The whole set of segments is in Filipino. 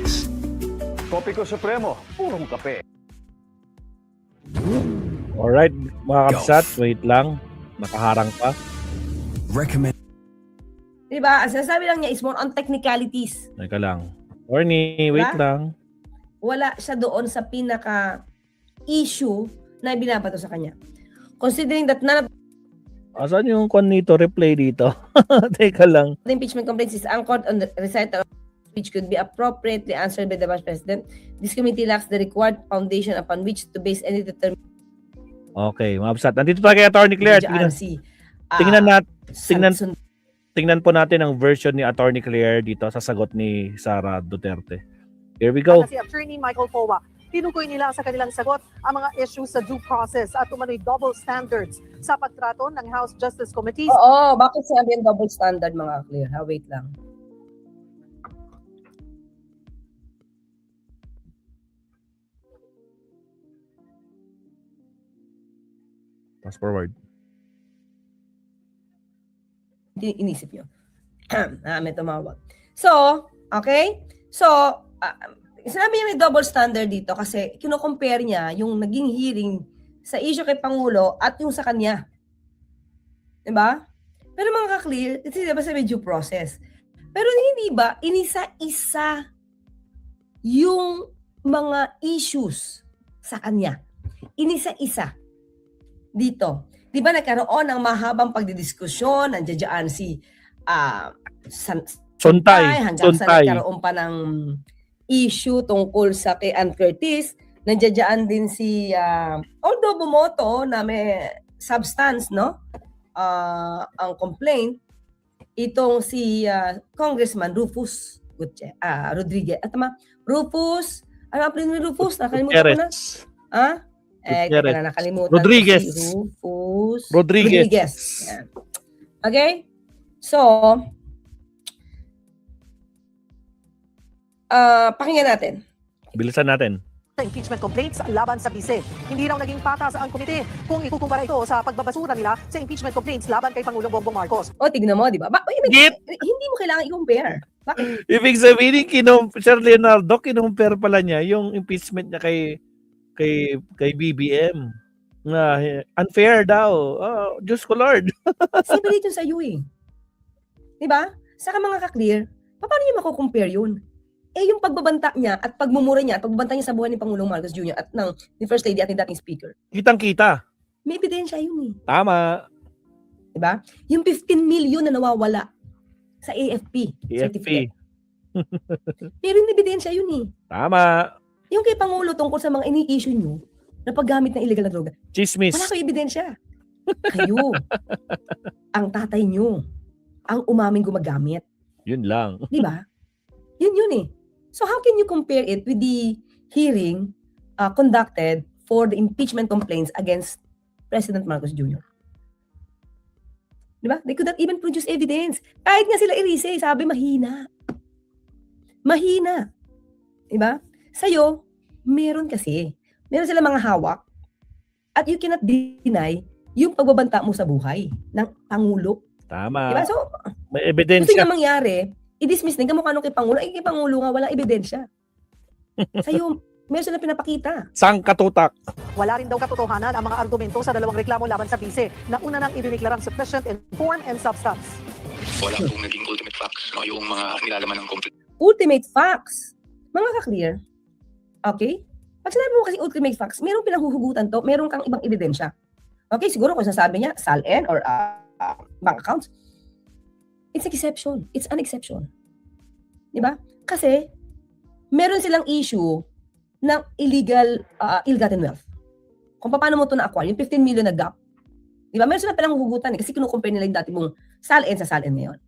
Complex. Kopiko Supremo, purong kape. Alright, mga kapsat, wait lang. Nakaharang pa. Recommend. Diba? Ang sinasabi lang niya is more on technicalities. Teka lang. Orny, wait Diba? lang. Wala siya doon sa pinaka-issue na binabato sa kanya. Considering that none of Asan yung kwan nito? Replay dito. Teka lang. the impeachment complaints is anchored on the recital of which could be appropriately answered by the Vice President, this committee lacks the required foundation upon which to base any determination. Okay, mga kapsat. Nandito tayo kay Attorney Claire. Tingnan po natin ang version ni Attorney Claire dito sa sagot ni Sara Duterte. Here we go. Si Attorney Michael Powa, tinukoy nila sa kanilang sagot ang mga issues sa due process at umano'y double standards sa pagtrato ng House Justice Committees. Oo, bakit sinabi yung double standard mga clear? Ha, wait lang. Fast forward. Inisip nyo. May tumawag. So, okay? So, sinabi niya may double standard dito kasi kino-compare niya yung naging hearing sa issue kay Pangulo at yung sa kanya. Diba? Pero mga ka-clear, ito diba sa due process. Pero hindi ba, inisa-isa yung mga issues sa kanya. Inisa-isa. Dito. Di ba nagkaroon ng mahabang pagdidiskusyon, nandiyan dyan si Suntay. hanggang sa nagkaroon pa ng issue tungkol sa kay Ann Curtis, nandiyan dyan din si, although bumoto na may substance, no? Ang complaint, itong si Congressman Rufus Rodriguez. At Rufus, ano ang ni Rufus? Nakalimutan ko na. Ha? Kaya na nakalimutan. Rodriguez. Si Rufus Rodriguez. Yan. Okay? So, pakinggan natin. Bilisan natin. Sa impeachment complaints laban sa bise. Hindi raw naging patas ang komite kung ikukumpara ito sa pagbabasura nila sa impeachment complaints laban kay Pangulong Bongbong Marcos. O, tignan mo, di ba? Git. Hindi mo kailangan i-compare. Bakit? Ibig sabihin, Sir Leonardo, kinumpare pala niya yung impeachment niya kay BBM. Na unfair daw. Oh, Diyos ko Lord. Simple dito sa iyo eh. Di ba? Saka mga ka-clear, paano niya makukompare yun? Eh yung pagbabanta niya at pagmumura niya at pagbabanta niya sa buhay ni Pangulong Marcos Jr. at ni First Lady at ni dating Speaker, Kitang-kita. may ebidensya yun eh. Tama. Di ba? Yung 15 million na nawawala sa AFP. AFP. certificate. Pero yung ebidensya yun eh. Tama. Yung kay Pangulo tungkol sa mga ini-issue nyo na paggamit ng illegal na droga, Chismis. wala kayong ebidensya. Kayo, ang tatay nyo, ang umaming gumagamit. Yun lang. Di ba? Yun eh. So how can you compare it with the hearing conducted for the impeachment complaints against President Marcos Jr.? Di ba? They could not even produce evidence. Kahit nga sila irise, sabi mahina. Mahina. Di ba? Sa'yo, meron kasi. Meron sila mga hawak. At you cannot deny yung pagbabanta mo sa buhay ng Pangulo. Tama. Di ba? So, May gusto ebidensya. nga mangyari, i-dismiss din kamukha nung kay Pangulo. Ay, kay Pangulo nga, walang ebidensya. Sa'yo, meron sila pinapakita. Sang katutak. Wala rin daw katotohanan ang mga argumento sa dalawang reklamo laban sa bise na una nang idineklarang sufficient in form and substance. Wala pong naging ultimate facts, no? Yung mga nilalaman ng complaint. Ultimate facts. Mga ka-clear. Okay? Pag sinabi mo kasi ultimate facts, merong pinanghuhugutan to, meron kang ibang ebidensya. Okay, siguro kung sasabi niya, SALN or bank accounts, it's exception. It's an exception. Diba? Kasi, meron silang issue ng illegal, ill-gotten wealth. Kung paano mo ito na-acquire, yung 15 million na gap. Diba? Meron silang pinanghuhugutan kasi kinukompare nila yung dati mong SALN sa SALN ngayon.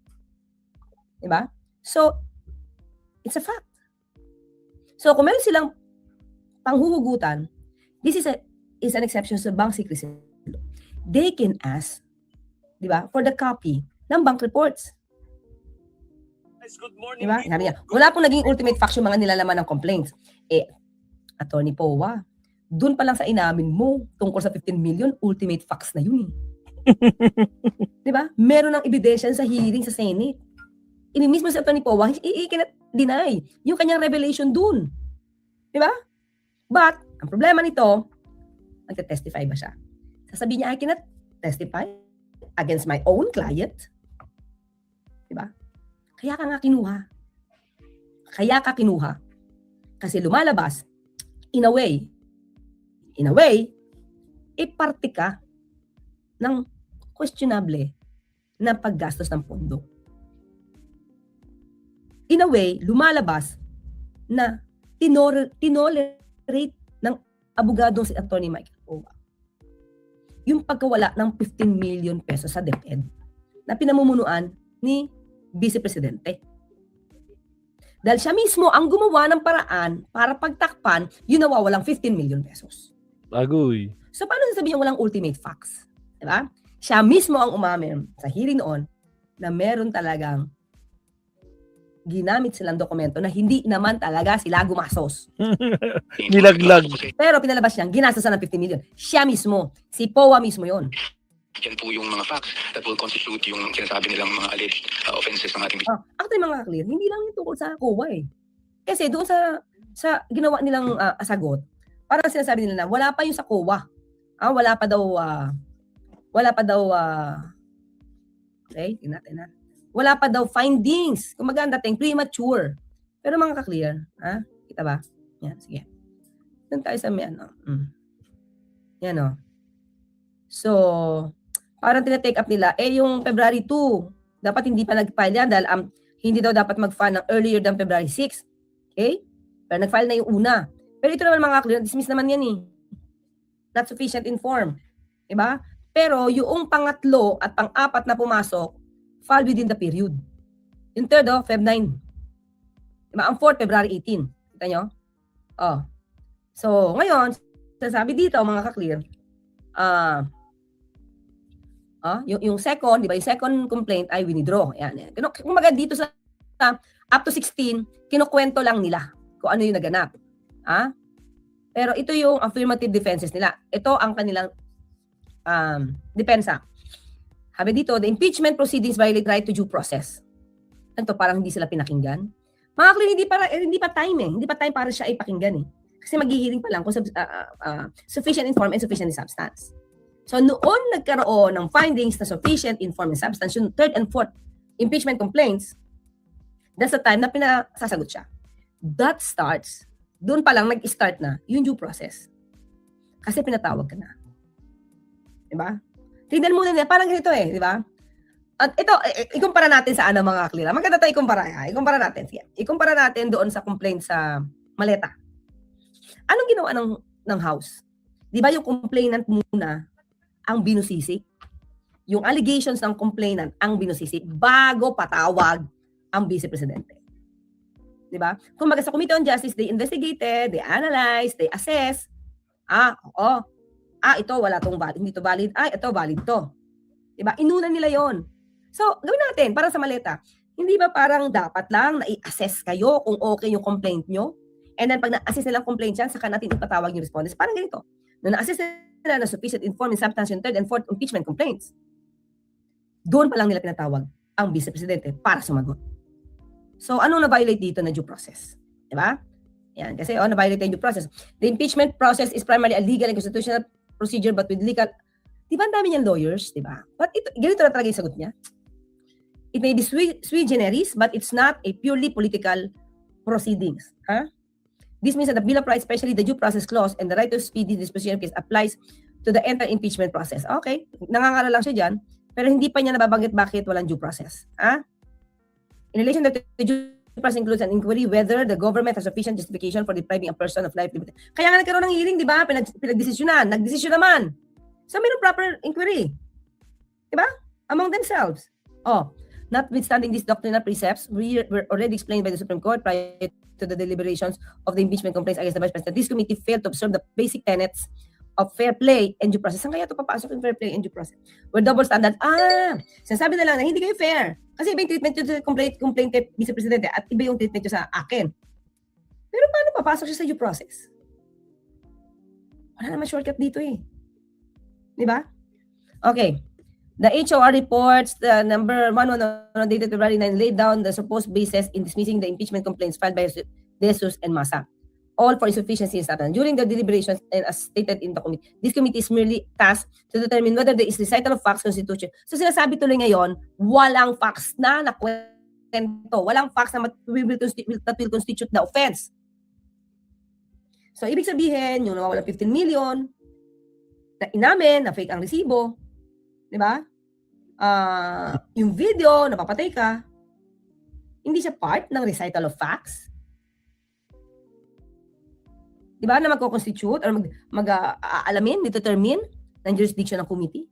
Diba? So, it's a fact. So, kung meron silang panghuhugutan, this is an exception sa bank secrecy law. They can ask, di ba, for the copy ng bank reports. Good morning. Di ba? Sabi niya, wala pong naging ultimate facts yung mga nilalaman ng complaints. Attorney Powa, dun pa lang sa inamin mo tungkol sa 15 million, ultimate facts na yun eh. Di ba? Meron ng ebidensya sa hearing sa Senate. mismo si Atty. Powa, he cannot deny yung kanyang revelation dun. Di ba? But, ang problema nito, magte-testify ba siya? Sasabihin niya, I cannot testify against my own client. Di ba? Kaya ka nga kinuha. Kaya ka kinuha. Kasi lumalabas, in a way, parte ka ng questionable na paggastos ng pondo. In a way, lumalabas na tinolerate ng abogadong si Atty. Michael Powa yung pagkawala ng 15 million pesos sa DepEd na pinamumunuan ni Vice Presidente. Dahil siya mismo ang gumawa ng paraan para pagtakpan yung nawawalang 15 million pesos. Agoy. So paano sasabihin walang ultimate facts? Diba? Siya mismo ang umamin sa hearing noon na meron talagang ginamit silang dokumento na hindi naman talaga sila gumasos. Nilaglag. Pero pinalabas niyang ginastosan ng 15 million. Siya mismo. Si Powa mismo yon. Yan po yung mga facts that will constitute yung sinasabi nilang mga alleged offenses ng ating Actually mga clear, hindi lang yung tungkol sa COA eh. Kasi doon sa ginawa nilang sagot, parang sinasabi nila na wala pa yung sa COA. Wala pa daw, okay, tingnan natin. Wala pa daw findings. Kung maganda dating premature. Pero mga ka-clear, kita ba? Yan, sige. Doon tayo sa may ano. Yan o. So, parang tinatake up nila, yung February 2, dapat hindi pa nag-file yan dahil hindi daw dapat mag-file ng earlier than February 6. Okay? Pero nag-file na yung una. Pero ito naman mga ka-clear, dismiss naman yan eh. Not sufficient informed. Diba? Pero yung pangatlo at pang-apat na pumasok, fall within the period. Yung third, Feb 9. Diba? Ang fourth, February 18. Kita nyo? So, ngayon, sasabi dito, mga ka-clear, yung second, di ba? Yung second complaint ay withdraw. Yan. Kung maga dito sa up to 16, kinukwento lang nila kung ano yung naganap. Pero ito yung affirmative defenses nila. Ito ang kanilang depensa. Sabi dito, the impeachment proceedings violate right to due process. Ito parang hindi sila pinakinggan. Mga clear, hindi pa time eh. Hindi pa time para siya ay pakinggan eh. Kasi maghihiring pa lang kung sufficient inform and sufficient in substance. So noon nagkaroon ng findings na sufficient inform and substance, yung third and fourth impeachment complaints, that's the time na pinasasagot siya. That starts, doon pa lang nag-start na yung due process. Kasi pinatawag ka na. Diba? Tignan muna nila, parang ganito eh, di ba? At ito, ikumpara natin sa mga clear. Maganda tayo ikumpara. Ikumpara natin. Sige. Ikumpara natin doon sa complaint sa maleta. Anong ginawa ng House? Di ba yung complainant muna ang binusisi? Yung allegations ng complainant ang binusisi bago patawag ang Vice Presidente. Di ba? Kung sa Committee on Justice, they investigated, they analyzed, they assessed. Ito wala tong valid, hindi to valid. Ito valid to. Diba? Inuna nila yon. So, gawin natin para sa maleta. Hindi ba parang dapat lang na i-assess kayo kung okay yung complaint nyo? And then pag na-assess nilang complaint yan, saka natin ipatawag yung respondents. Parang ganito. Nung na-assess nila na sufficient informed in substance yung third and fourth impeachment complaints, doon pa lang nila pinatawag ang Vice Presidente para sumagot. So, anong na-violate dito na due process? Diba? Yan. Kasi, na-violate yung due process. The impeachment process is primarily a legal and constitutional procedure but with legal. Di ba ang dami niyang lawyers, di ba? But ganito na talaga yung sagot niya. It may be sui generis, but it's not a purely political proceedings. This means that the Bill of Rights, especially the due process clause and the right to speedy disposition of case applies to the entire impeachment process. Okay, nangangaral lang siya dyan, pero hindi pa niya nababanggit bakit walang due process. In relation to the due process includes an inquiry whether the government has sufficient justification for depriving a person of life liberty. Kaya nga nagkaroon ng hearing, di ba? Pinagdesisyonan, nagdesisyon naman. So, mayroong proper inquiry. Di ba? Among themselves. Notwithstanding these doctrinal precepts, were already explained by the Supreme Court prior to the deliberations of the impeachment complaints against the Vice President. This committee failed to observe the basic tenets of fair play and due process. Saan kaya ito papasok yung fair play and due process? Where double standard, sinasabi na lang na hindi kayo fair. Kasi iba yung treatment nyo sa complaint kay Vice Presidente at iba yung treatment nyo sa akin. Pero paano papasok siya sa due process? Wala naman shortcut dito eh. Di ba? Okay. The HOR reports, the number 1 dated February 9 laid down the supposed basis in dismissing the impeachment complaints filed by De Jesus and Masa, all for insufficiency in substance. During the deliberations, and as stated in the committee, this committee is merely tasked to determine whether there is recital of facts constitution. So sinasabi tuloy ngayon, walang facts na nakwento, walang facts na that will constitute the offense. So ibig sabihin, yung nawawala 15 million, na inamin, na fake ang resibo, di ba? Yung video, napapatay ka, hindi siya part ng recital of facts. Di ba? Na magko-constitute or mag-aalamin, determine ng jurisdiction ng committee.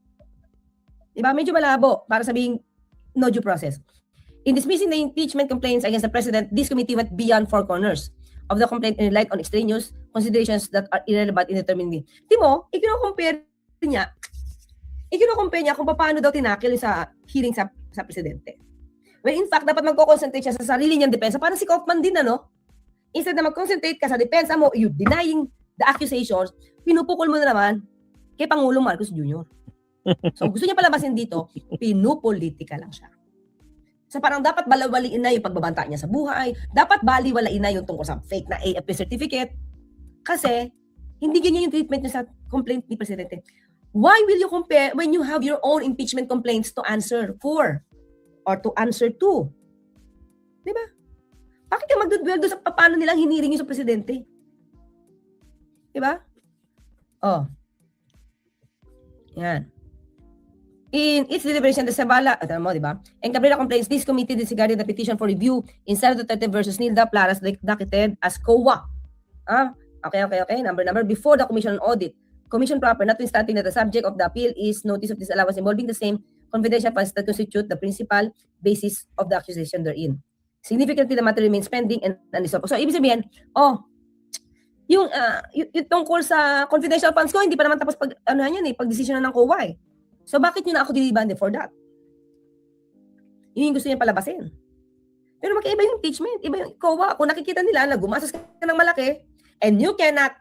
Di ba? Medyo malabo para sabihin no due process. In dismissing the impeachment complaints against the President, this committee went beyond four corners of the complaint and relied on extraneous considerations that are irrelevant in determining. Timo, ikino-compare niya kung paano daw tinakil sa hearing sa Presidente. When in fact, dapat magko-concentrate siya sa sarili niyang depensa. Parang si Kaufman din, ano? Instead na mag-concentrate ka sa depensa mo, you denying the accusations, pinupukol mo na naman kay Pangulong Marcos Jr. So gusto niya palabasin dito, pinupolitika lang siya. So parang dapat balawaliin na yung pagbabanta niya sa buhay, dapat baliwalain na yung tungkol sa fake na AFP certificate, kasi hindi ganyan yung treatment niya sa complaint ni Presidente. Why will you compare when you have your own impeachment complaints to answer for or to answer to? Diba? Bakit ka magdudwell doon sa paano nilang hiniring yung sa Presidente? Diba? Oh. Yan. In its deliberation, the Sabala, diba? And Cabrera complains, this committee disregarded the petition for review in Senate Duterte versus Nilda Plaras docketed as COA. Okay. Number. Before the commission on audit. Commission proper, notwithstanding that the subject of the appeal is notice of disallowance involving the same confidential funds that constitute the principal basis of the accusation therein. Significantly, the matter remains pending and unresolved. So, ibig sabihin, yung tungkol sa confidential funds ko, hindi pa naman tapos pag-desisyon na ng COA eh. So, bakit nyo na ako dinibande for that? Yun yung gusto niya palabasin. Pero magkaiba yung impeachment. Iba yung COA. Kung nakikita nila na gumastos ka ng malaki and you can't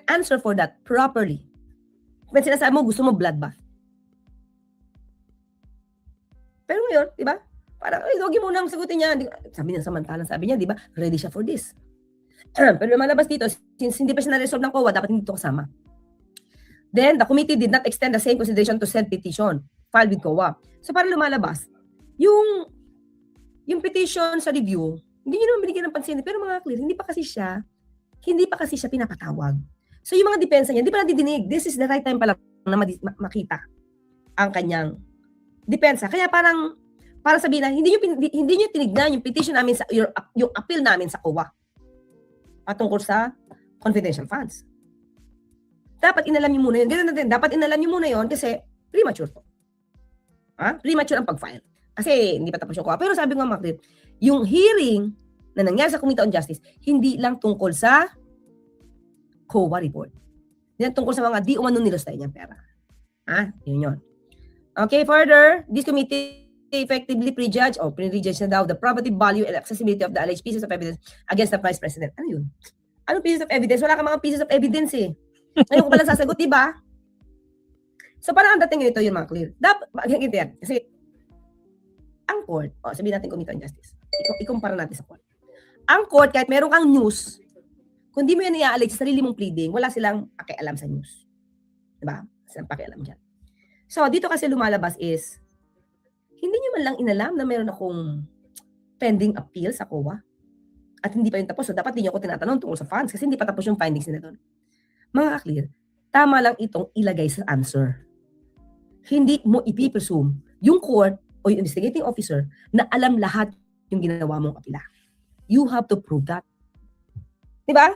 answer for that properly. When sinasabi mo, gusto mo bloodbath. Pero ngayon, di ba? Parang, huwag mo nang sagutin niya. Sabi niya, sabi niya, di ba? Ready siya for this. Pero lumalabas dito, since hindi pa siya na-resolve ng COA, dapat hindi ito kasama. Then, the committee did not extend the same consideration to said petition filed with COA. So, para lumalabas, yung petition sa review, hindi nyo naman binigyan ng pansin. Pero mga clear, hindi pa kasi siya pinapatawag. So, yung mga depensa niya, hindi pa nadidinig. This is the right time pala na makita ang kanyang depensa. Kaya parang, para sabihin na, hindi nyo tinignan yung petition namin, yung appeal namin sa COA. Patungkol sa confidential funds. Dapat inalam niyo muna yun. Ganun natin, dapat inalam niyo muna yun kasi premature to. Premature ang pag-file. Kasi hindi pa tapos yung COA. Pero sabi nga mga yung hearing na nangyari sa Committee on Justice, hindi lang tungkol sa COA report. Hindi lang tungkol sa mga di umano nilostay niyang pera. Yun. Okay, further, this committee effectively prejudge na daw the probative value and accessibility of the alleged pieces of evidence against the Vice President. Ano yun? Anong pieces of evidence? Wala ka mga pieces of evidence eh. Ngayon ko palang sasagot, diba? So parang ang dating ito yung mga clear. Dapat, kasi ang court, sabihin natin Committee on Justice, ikumpara natin sa court. Ang court, kahit meron kang news, kung di mo yan i-allege sa sarili mong pleading, wala silang pakialam sa news. Diba? Silang pakialam dyan. So, dito kasi lumalabas is, hindi nyo man lang inalam na meron akong pending appeal sa COA at hindi pa yung tapos. So, dapat hindi nyo ako tinatanong tungkol sa funds kasi hindi pa tapos yung findings nila doon. Mga ka-clear, tama lang itong ilagay sa answer. Hindi mo ipipresume yung court o yung investigating officer na alam lahat yung ginawa mong apila. You have to prove that. Diba?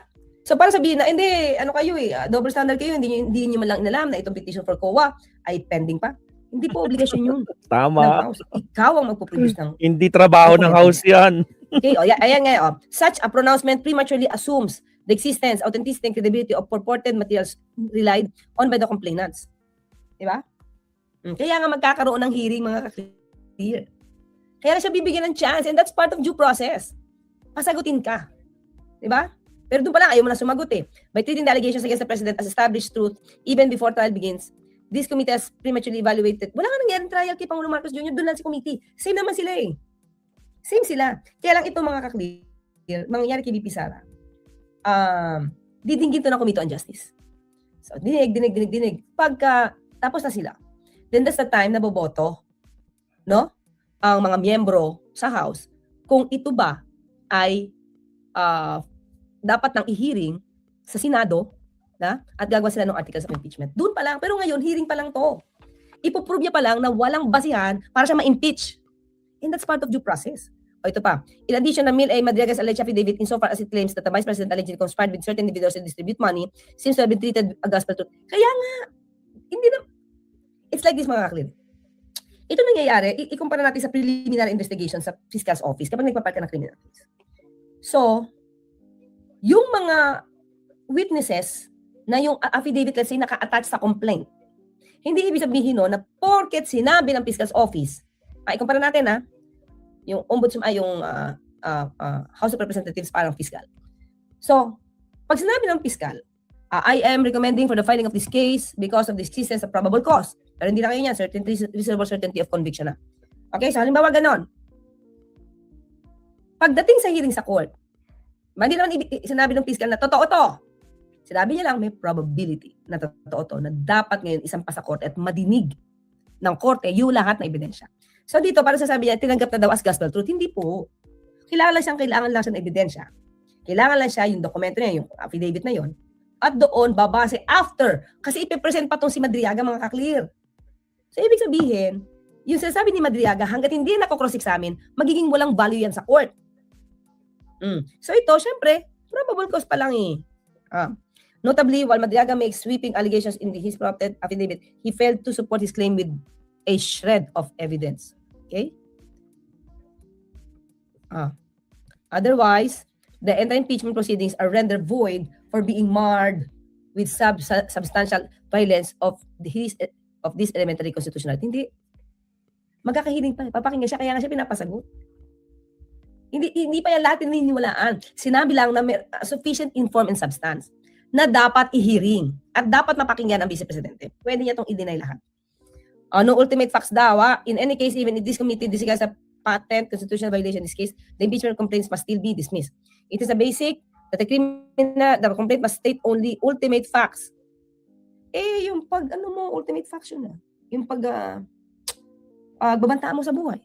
So, para sabihin na, hindi, double standard kayo, hindi nyo man lang inalam na itong petition for COA ay pending pa. Hindi po obligasyon yun. Tama. Ikaw ang magpo-produce ng... Hindi trabaho ng house yan. Okay, ayan nga. Such a pronouncement prematurely assumes the existence, authenticity, and credibility of purported materials relied on by the complainants. Diba? Kaya nga magkakaroon ng hearing, mga ka-clear. Kaya na siya bibigyan ng chance and that's part of due process. Pasagutin ka. Diba? Pero doon pa lang, ayaw mo na sumagot eh. By treating the allegations against the President as established truth, even before trial begins, this committee has prematurely evaluated. Wala nga nangyaring trial kay Pangulong Marcos Jr., doon lang si committee. Same naman sila eh. Same sila. Kaya lang ito mga ka-clear, mangyayari kay VP Sara, didinggin to ng Committee on Justice. So, dinig. Pagka, tapos na sila, then that's the time na boboto, no? Ang mga miyembro sa House, kung ito ba ay dapat nang i-hearing sa Senado, na? At gagawa sila ng articles of impeachment. Doon pa lang, pero ngayon, hearing pa lang to. Ipoprove niya pa lang na walang basihan para siya ma-impeach. And that's part of due process. O ito pa. In addition, Mil A. Madriaga's alleged affidavit insofar as it claims that the Vice President allegedly conspired with certain individuals to distribute money seems to have been treated a gospel truth. Kaya nga, hindi na, it's like this mga kaklir. Ito nangyayari, ikumpara natin sa preliminary investigation sa Fiscal's Office kapag nagpapal ka ng criminal case. So, yung mga witnesses na yung affidavit, let's say, naka-attach sa complaint, hindi ibig sabihin no, na porket sinabi ng Fiscal's Office, ikumpara natin yung ombudsman, yung House of Representatives parang fiscal. So, pag sinabi ng fiscal, I am recommending for the filing of this case because of the existence of probable cause. Pero hindi na kayo niyan, reasonable certainty of conviction na. Okay, so halimbawa ganon. Pagdating sa hearing sa court, hindi naman sinabi ng fiscal na totoo to. Sinabi niya lang may probability na totoo to, na dapat ngayon isang pa sa court at madinig ng korte yung lahat na ebidensya. So dito, para sasabi niya, tinanggap na daw as gospel truth. Hindi po. Kailangan lang siya ng ebidensya. Kailangan lang siya yung dokumento niya, yung affidavit na yon. At doon, babase after. Kasi ipipresent pa tong si Madriaga, mga ka-clear. So ibig sabihin, yung sinasabi ni Madriaga, hanggat hindi nako-cross-examine, magiging walang value yan sa court. So ito, syempre, probable cause pa lang eh. Notably, while Madriaga makes sweeping allegations in his prompted affidavit, he failed to support his claim with a shred of evidence. Okay? Otherwise, the entire impeachment proceedings are rendered void for being marred with substantial violence of this elementary constitutional. Hindi. Magkakahiling pa. Papakinggan siya, kaya nga siya pinapasagot. Hindi pa yan lahat naniniwalaan. Sinabi lang na may sufficient inform and substance na dapat i-hearing at dapat mapakinggan ang Vice Presidente. Pwede niya itong i-deny lahat. No ultimate facts daw. In any case, even if this committee disregards a patent constitutional violation in this case, the impeachment complaints must still be dismissed. It is a basic that the complaint must state only ultimate facts. Yung pag, ultimate facts yun na. Yung pag, babantaan mo sa buhay.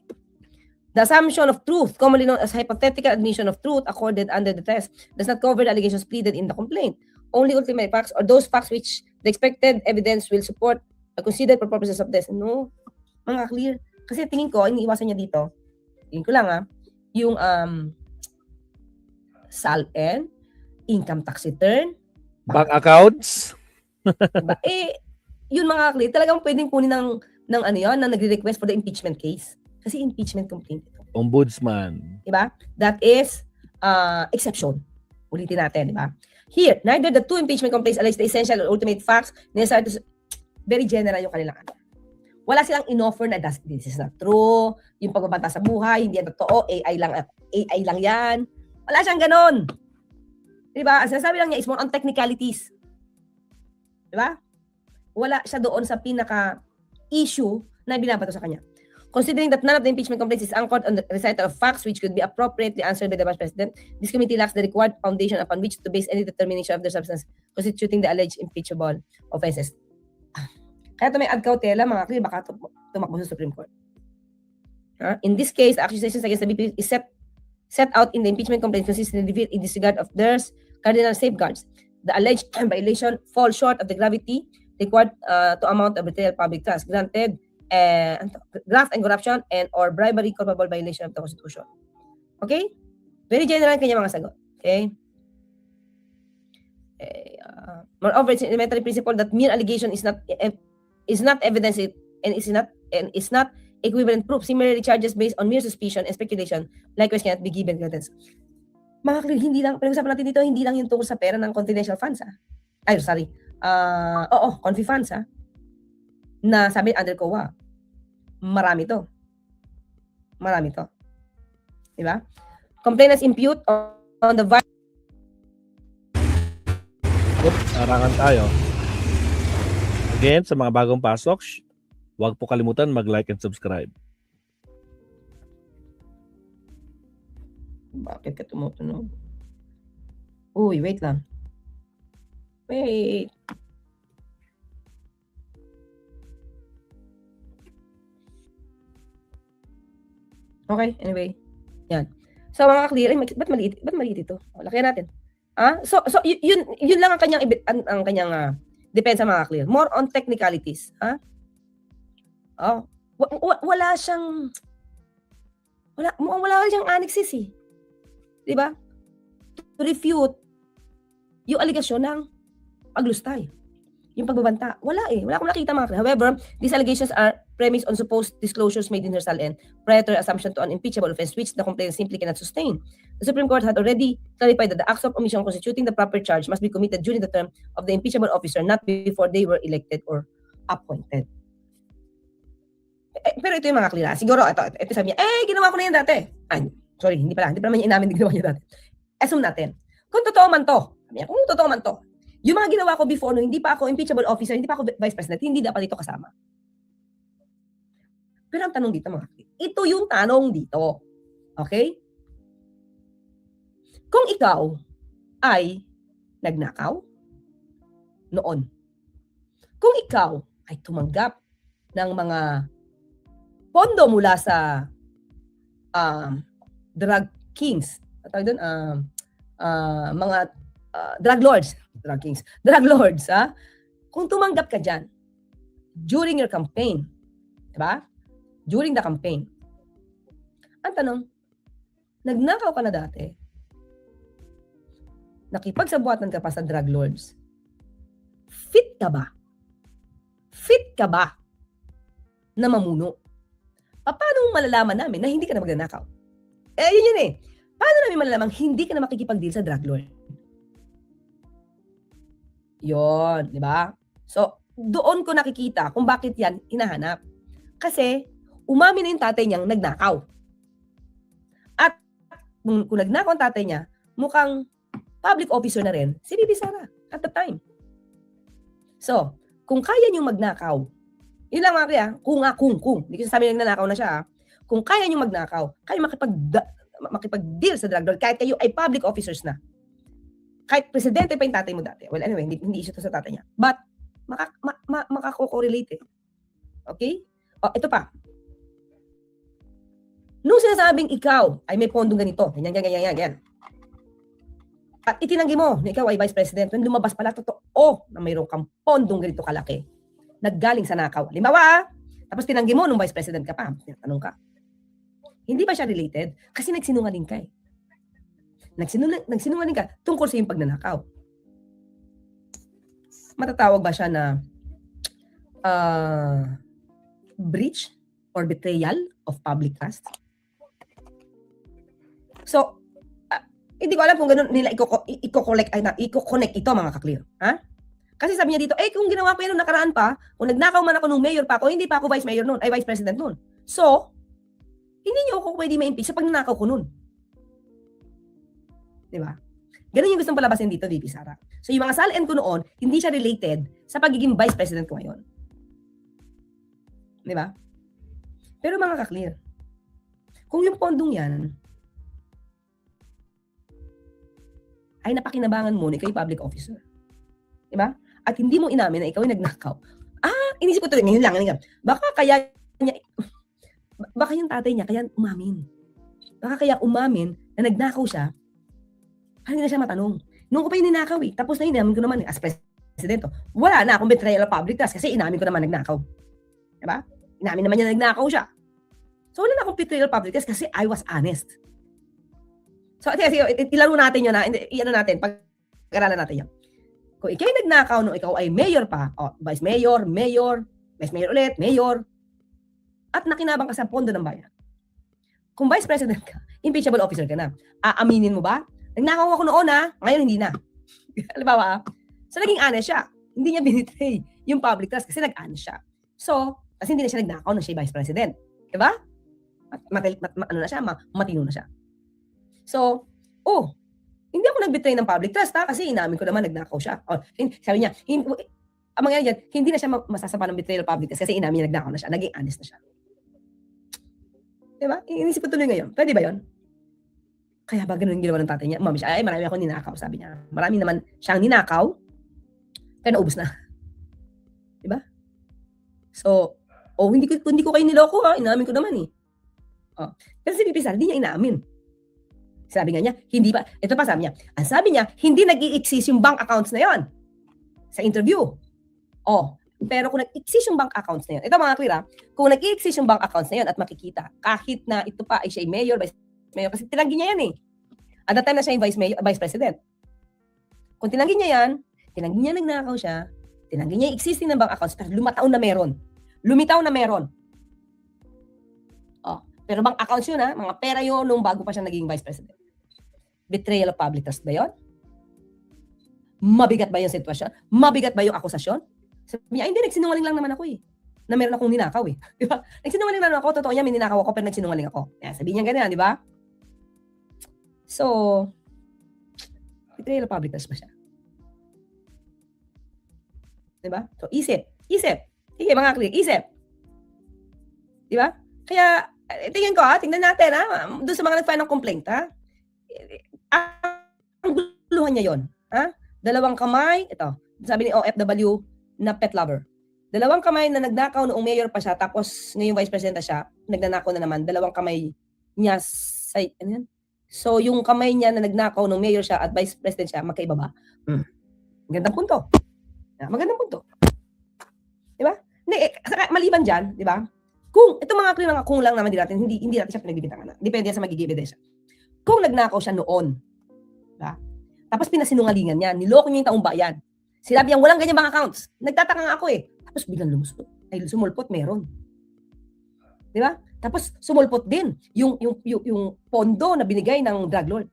The assumption of truth, commonly known as hypothetical admission of truth accorded under the test, does not cover the allegations pleaded in the complaint. Only ultimate facts or those facts which the expected evidence will support are considered for purposes of this. No, mga clear. Kasi tingin ko, iniiwasan niya dito, tingin ko lang yung SALN, income tax return, bank accounts. diba? Yun mga clear, talagang pwedeng kunin ng nagre-request for the impeachment case. Kasi impeachment complaint ito. Ombudsman. Diba? That is exception. Ulitin natin, diba? Here, neither the two impeachment complaints allege the essential or ultimate facts necessary to... Very general yung kanilang ano. Wala silang in-offer na this is not true, yung pagbabanta sa buhay, hindi yan totoo, AI lang yan. Wala siyang ganon. Diba? Ang sinasabi lang niya is more on technicalities. Diba? Wala siya doon sa pinaka-issue na binabato sa kanya. Considering that none of the impeachment complaints is anchored on the recital of facts which could be appropriately answered by the Vice President, this committee lacks the required foundation upon which to base any determination of their substance constituting the alleged impeachable offenses. Kaya ito may ad cautela, mga clear, baka tumakbo sa Supreme Court. In this case, the accusations against the VP is set out in the impeachment complaint consistently in disregard of their cardinal safeguards. The alleged violation falls short of the gravity required to amount of betrayal public trust. Granted, graft and corruption and or bribery culpable violation of the Constitution. Okay? Very general kanya mga sagot. Okay? Moreover, it's an elementary principle that mere allegation is not evidence and is not equivalent proof. Similarly, charges based on mere suspicion and speculation likewise cannot be given credence. Mga clear, hindi lang, pinag-usapan natin dito, hindi lang yung tungkol sa pera ng confidential funds, confi funds, na sabi under COA. Marami to. Diba? Complainants impute on the Harangan tayo. Again, sa mga bagong pasok, huwag po kalimutan mag-like and subscribe. Bakit ka tumutunog? Uy, wait lang. Wait. Okay, anyway. Yan. So mga clear, ba't maliit ito? O, lakihan natin. So yun lang ang kanyang ang kanyang depensa mga clear. More on technicalities, wala siyang annexes eh. 'Di ba? To refute yung allegation ng paglustay. Yung pagbabanta. Wala akong nakita mga clear. However, these allegations are premised on supposed disclosures made in her SALN prior to her assumption to an impeachable offense which the complaint simply cannot sustain. The Supreme Court had already clarified that the acts of omission constituting the proper charge must be committed during the term of the impeachable officer, not before they were elected or appointed. Pero ito yung mga clear. Siguro, ito sabi niya, ginawa ko na yan dati. Sorry, hindi pa naman niya inamin na ginawa niya dati. Assume natin. Kung totoo man to, yung mga ginawa ko before, no, hindi pa ako impeachable officer, hindi pa ako vice president, hindi dapat dito kasama. Pero ang tanong dito mga clear, ito yung tanong dito. Okay? Kung ikaw ay nagnakaw noon, kung ikaw ay tumanggap ng mga pondo mula sa drug kings, mga drug lords, kung tumanggap ka dyan during your campaign, diba? During the campaign, ang tanong, nagnakaw ka na dati, nakipagsabuatan ka pa sa drug lords, fit ka ba? Fit ka ba na mamuno? Paano malalaman namin na hindi ka na magnanakaw? Yun eh. Paano namin malalaman hindi ka na makikipag-deal sa drug lord? Yon, di ba? So, doon ko nakikita kung bakit yan hinahanap. Kasi, umamin na yung tatay niyang nagnakaw. At, kung nagnakaw ang tatay niya, mukhang public officer na rin si Bibi Sara at the time. So, kung kaya niyong magnakaw, yun lang mga kaya, kung. Hindi ko sasabihin na nagnakaw na siya. Kung kaya niyong magnakaw, kaya makipag-deal sa drug lord, kahit kayo ay public officers na. Kahit presidente pa yung tatay mo dati. Well, anyway, hindi issue to sa tatay niya. But, makako-correlate eh. Okay? Ito pa. Nung sinasabing ikaw ay may pondong ganito, ganyan. At itinanggi mo na ikaw ay vice president, when lumabas pala, totoo na mayroon kang pondong ganito kalaki. Naggaling sa nakaw. Halimbawa, tapos tinanggi mo nung vice president ka pa. Tanong ka. Hindi ba siya related? Kasi nagsinungaling ka eh. Nagsinungaling ka tungkol sa iyong pagnanakaw. Matatawag ba siya na breach or betrayal of public trust? So, hindi ko alam kung gano'n nila i-connect ito mga ka-clear. Ha? Kasi sabi niya dito, kung ginawa ko yan nung nakaraan pa, kung nagnakaw man ako nung mayor pa ako, hindi pa ako vice mayor noon, ay vice president noon. So, hindi niyo ako pwede ma-impeach sa pagnanakaw ko noon. Diba? Ganun yung gustong palabasin dito, VP Sara. So, yung mga SALN ko noon, hindi siya related sa pagiging vice president ko ngayon. Diba? Pero mga ka-clear, kung yung pondong yan ay napakinabangan mo na ikaw yung public officer. Diba? At hindi mo inamin na ikaw yung nagnakaw. Inisip ko ito, ngayon lang. Baka yung tatay niya kaya umamin. Baka kaya umamin na nagnakaw siya, hindi na siya matanong. Nung ko pa yung ninakaw tapos na inamin ko naman as presidente. Wala na akong betrayal of public trust kasi inamin ko naman nagnakaw. Diba? Inamin naman niya na nagnakaw siya. So wala na akong betrayal of public trust kasi I was honest. So, ilaro natin yun pag-aralan natin yun. Kung ikaw ay nagnakaw nung ikaw ay mayor pa, vice mayor ulit, mayor, at nakinabang ka sa pondo ng bayan. Kung vice president ka, impeachable officer ka na. Aaminin mo ba? Nagnakaw ako noon ngayon hindi na. Halimbawa, so naging honest siya. Hindi niya binitray yung public trust kasi nag-honest siya. So, kasi hindi na siya nagnakaw nung siya vice president. Diba? Matino na siya. So, Hindi ako nag-betray ng public trust, ha? Kasi inamin ko naman, nagnakaw siya. O, sabi niya, ang mangyayari dyan, hindi na siya masasapa ng betrayal of public trust kasi inamin niya, nagnakaw na siya. Naging honest na siya. Diba? Inisip ko tuloy ngayon. Pwede ba yun? Kaya ba ganun yung ginawa ng tatay niya? Mami siya, ay marami akong ninakaw, sabi niya. Marami naman siyang ninakaw, kaya naubos na. Diba? So, hindi ko kayo niloko, ha? Inamin ko naman, eh. Oh. Kasi si Pipi Sara, hindi niya inamin. Sabi nga niya, hindi ba, ito pa sabi niya, ang sabi niya, hindi nag-i-exist yung bank accounts na yon sa interview. Oh, pero kung nag-exist yung bank accounts na yon, ito mga clear, kung nag-i-exist yung bank accounts na yon at makikita, kahit na ito pa ay siya yung mayor, vice mayor, kasi tinanggi niya yan eh. At that time na siya yung vice president. Kung tinanggi niya yan, tinanggi niya nagnakaw siya, tinanggi niya yung existing ng bank accounts, pero lumitaw na meron. Oh, pero bank accounts yun ha, mga pera yun nung bago pa siya naging vice president. Betrayal of public trust ba yun? Mabigat ba yung sitwasyon? Mabigat ba yung akusasyon? Sabi niya, hindi, nagsinungaling lang naman ako eh. Na meron akong ninakaw eh. Di ba? Nagsinungaling lang ako, totoo niya, may ninakaw ako, pero nagsinungaling ako. Kaya sabi niya ganyan, di ba? So, betrayal of public trust ba siya? Di ba? So, isip. Sige, mga clear, isip. Di ba? Kaya, tingin ko tingnan natin doon sa mga nag-file ng complaint ang guluhan niya yon, dalawang kamay, ito, sabi ni OFW na pet lover. Dalawang kamay na nagnakaw noong mayor pa siya, tapos ngayong vice president siya, nagnanakaw na naman, dalawang kamay niya ano yan? So, yung kamay niya na nagnakaw noong mayor siya at vice president siya, magkaiba ba? Magandang punto. Magandang punto. Di ba? Maliban dyan, di ba? Kung, ito mga clear kung lang naman hindi natin siya pinagbibintangan na. Depende yan sa magiging ebidensya. Kung nagnakaw siya noon, diba? Tapos pinasinungalingan niya, niloko niya yung taong bayan. Sinabi niya, walang ganyan bank accounts. Nagtataka nga ako eh. Tapos biglang sumulpot, meron. Diba? Tapos sumulpot din yung pondo na binigay ng drug lord.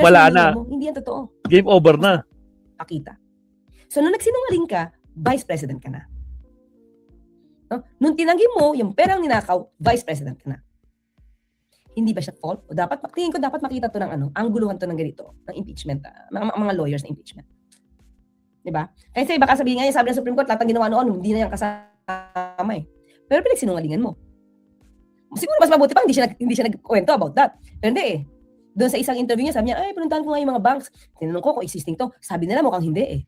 Wala na. Hindi yan totoo. Game over na. Pakita. So, nung nagsinungaling ka, vice president ka na. No? Nung tinanggi mo yung perang ninakaw, vice president ka na. Hindi ba siya fault? O tingin ko dapat makita to ng angguluhan to ng ganito, ng impeachment, mga lawyers na impeachment. Diba? Kasi baka sabihin nga sabi ng Supreme Court, lahat ng ginawa noon, hindi na yan kasama eh. Pero pinagsinungalingan mo. Siguro mas mabuti pa, hindi siya nagkwento about that. Pero hindi eh. Doon sa isang interview niya, sabi niya, ay, pinuntahan ko nga yung mga banks. Tinanong ko kung existing to. Sabi nila mukhang hindi eh.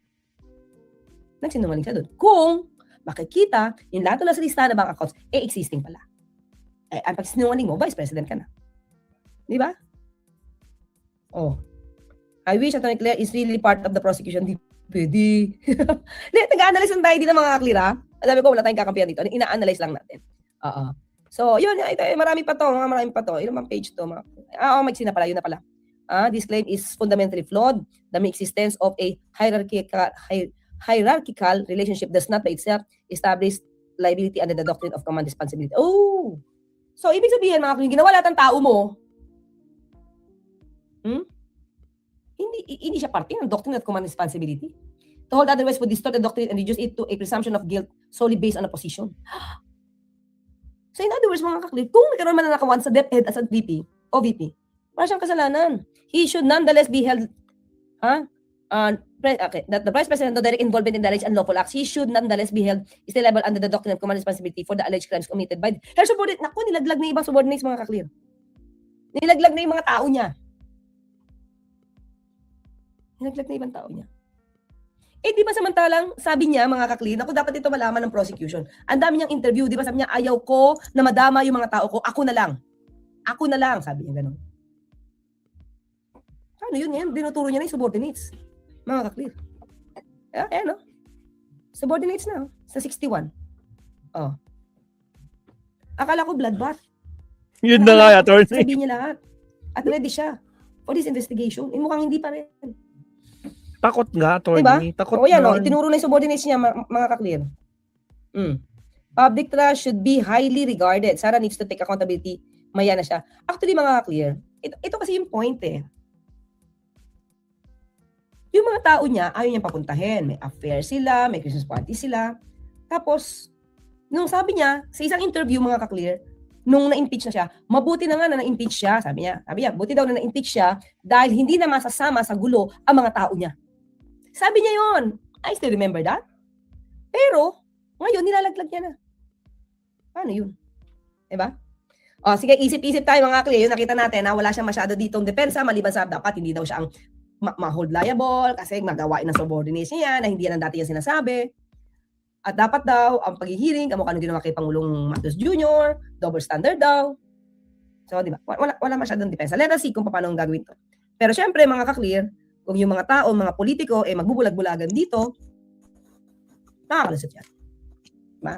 Nagsinungaling siya doon. Kung makikita, yung lahat na sa listahan ng bank accounts, existing pala. Ang pagsinungaling mo, vice president ka na. Di ba? Oh. I wish Attorney Claire is really part of the prosecution. Di pwede. Nag-analyze lang tayo din ng mga clear, ha? Sabi ko, wala tayong kakampihan dito. Ina-analyze lang natin. So, yun. Marami pa to. Ilang mga page to? Magsina pala. Yun na pala. This claim is fundamentally flawed. The mere existence of a hierarchical relationship does not by itself establish liability under the doctrine of command responsibility. Oh! So, ibig sabihin, mga kung ginawa lahat ng tao mo, hindi siya parte ng doctrine of command responsibility. To hold otherwise would distort the doctrine and reduce it to a presumption of guilt solely based on a position. So, in other words, mga kaklit, kung nagkaroon man na nakawan sa DepEd as a VP o VP, wala siyang kasalanan. He should nonetheless be held, that the Vice President, no direct involvement in the alleged unlawful acts, he should nonetheless be held still liable under the doctrine of command responsibility for the alleged crimes committed by her subordinate. Naku, nilaglag na ibang subordinates, mga kaklir. Nilaglag na yung mga tao niya. Nilaglag na ibang tao niya. Di ba samantalang, sabi niya, mga kaklir, naku, dapat ito malaman ng prosecution. Ang dami niyang interview, di ba sabi niya, ayaw ko na madama yung mga tao ko, ako na lang. Ako na lang, sabi niya gano'n. Ano yun yan? Dinuturo niya na yung subordinates. Mga kaklir. No? Subordinates na, sa 61. Akala ko bloodbath. Yun na nga, attorney. Sabi niya lahat. At ready siya for this investigation. Mukhang hindi pa rin. Takot nga, attorney. Diba? Takot O yan, nga. itinuro na yung subordinates niya, mga kaklir. Public trust should be highly regarded. Sarah needs to take accountability. Maya na siya. Actually, mga kaklir, ito kasi yung point eh. Yung mga tao niya, ayaw niyang papuntahin. May affair sila, may Christmas party sila. Tapos, nung sabi niya, sa isang interview, mga kaklir, nung na-impeach na siya, mabuti na nga na na-impeach siya, sabi niya, buti daw na na-impeach siya dahil hindi na masasama sa gulo ang mga tao niya. Sabi niya yon. I still remember that. Pero, ngayon, nilalaglag niya na. Paano yun? Diba? O, sige, isip-isip tayo mga clear. Yun, nakita natin na wala siyang masyado ditong depensa, maliban sa dapat hindi daw siya ang ma-hold liable kasi magawain ng subordination niya na hindi yan ang dati yung sinasabi. At dapat daw, ang paghihiring, kamukha nung ginawa kay Pangulong Marcos Jr., double standard daw. So, di ba? Wala masyadong depensa. Let us see kung paano gagawin to. Pero syempre, mga ka-clear, kung yung mga tao, mga politiko, magbubulag-bulagan dito, nakakalusot yan. Diba?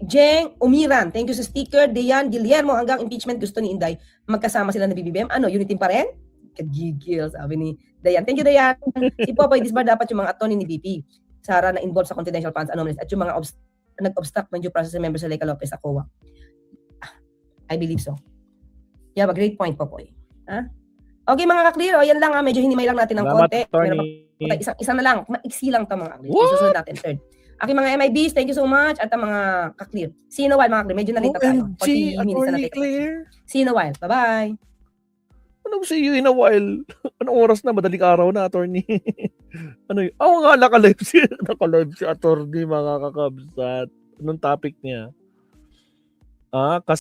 Jeng Umiran, thank you sa sticker. Deyan Guillermo, hanggang impeachment gusto ni Inday, magkasama sila na BBM. Ano, unity pa rin? Kagigil, sabi ni Dayan. Thank you, Dayan. Si Popoy Disbar, dapat yung mga attorney ni BP. Sara na involved sa confidential funds anomalies at yung mga nag-obstruct ng due process members sa Leica Lopez sa COA. I believe so. You have a great point, Popoy. Okay, mga ka-clear. Yan lang, medyo hinimay lang natin ng konti. Isa na lang. Maiksi lang ito, mga ka-clear. Isusunod natin, third. Okay, mga MIBs, thank you so much. At ang mga ka-clear. See you in a while, mga ka-clear. Medyo nalita tayo. OMG, Attorney Claire. See you in a while. Bye-bye. Anong see you in a while? Anong oras na? Madaling araw na, attorney. Ano yun? Nga, naka-live si attorney, mga kakabsat. Anong topic niya?